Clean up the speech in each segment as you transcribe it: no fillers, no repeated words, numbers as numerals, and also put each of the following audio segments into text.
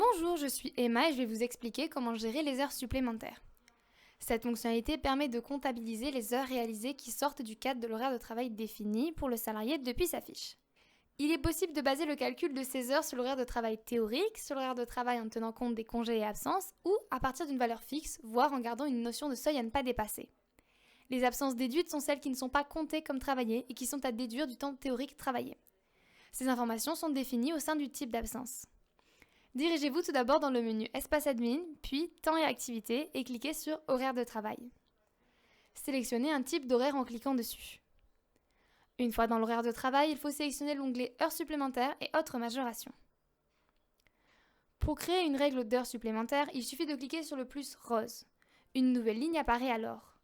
Bonjour, je suis Emma et je vais vous expliquer comment gérer les heures supplémentaires. Cette fonctionnalité permet de comptabiliser les heures réalisées qui sortent du cadre de l'horaire de travail défini pour le salarié depuis sa fiche. Il est possible de baser le calcul de ces heures sur l'horaire de travail théorique, sur l'horaire de travail en tenant compte des congés et absences, ou à partir d'une valeur fixe, voire en gardant une notion de seuil à ne pas dépasser. Les absences déduites sont celles qui ne sont pas comptées comme travaillées et qui sont à déduire du temps théorique travaillé. Ces informations sont définies au sein du type d'absence. Dirigez-vous tout d'abord dans le menu Espace Admin, puis Temps et Activités et cliquez sur Horaire de travail. Sélectionnez un type d'horaire en cliquant dessus. Une fois dans l'horaire de travail, il faut sélectionner l'onglet Heures supplémentaires et Autres majorations. Pour créer une règle d'heures supplémentaires, il suffit de cliquer sur le plus rose. Une nouvelle ligne apparaît alors.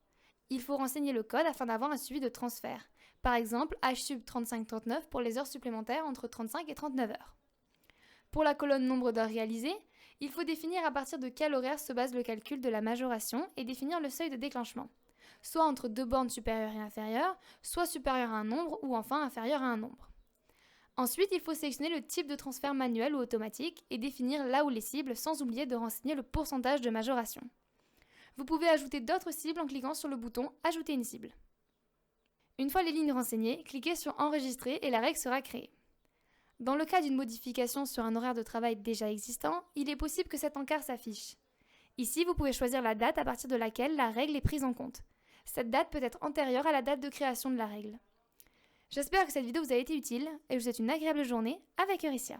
Il faut renseigner le code afin d'avoir un suivi de transfert. Par exemple, HSUB3539 pour les heures supplémentaires entre 35 et 39 heures. Pour la colonne nombre d'heures réalisées, il faut définir à partir de quel horaire se base le calcul de la majoration et définir le seuil de déclenchement, soit entre deux bornes supérieures et inférieures, soit supérieur à un nombre ou enfin inférieur à un nombre. Ensuite, il faut sélectionner le type de transfert manuel ou automatique et définir là où les cibles sans oublier de renseigner le pourcentage de majoration. Vous pouvez ajouter d'autres cibles en cliquant sur le bouton « Ajouter une cible ». Une fois les lignes renseignées, cliquez sur « Enregistrer » et la règle sera créée. Dans le cas d'une modification sur un horaire de travail déjà existant, il est possible que cet encart s'affiche. Ici, vous pouvez choisir la date à partir de laquelle la règle est prise en compte. Cette date peut être antérieure à la date de création de la règle. J'espère que cette vidéo vous a été utile et je vous souhaite une agréable journée avec Euricia.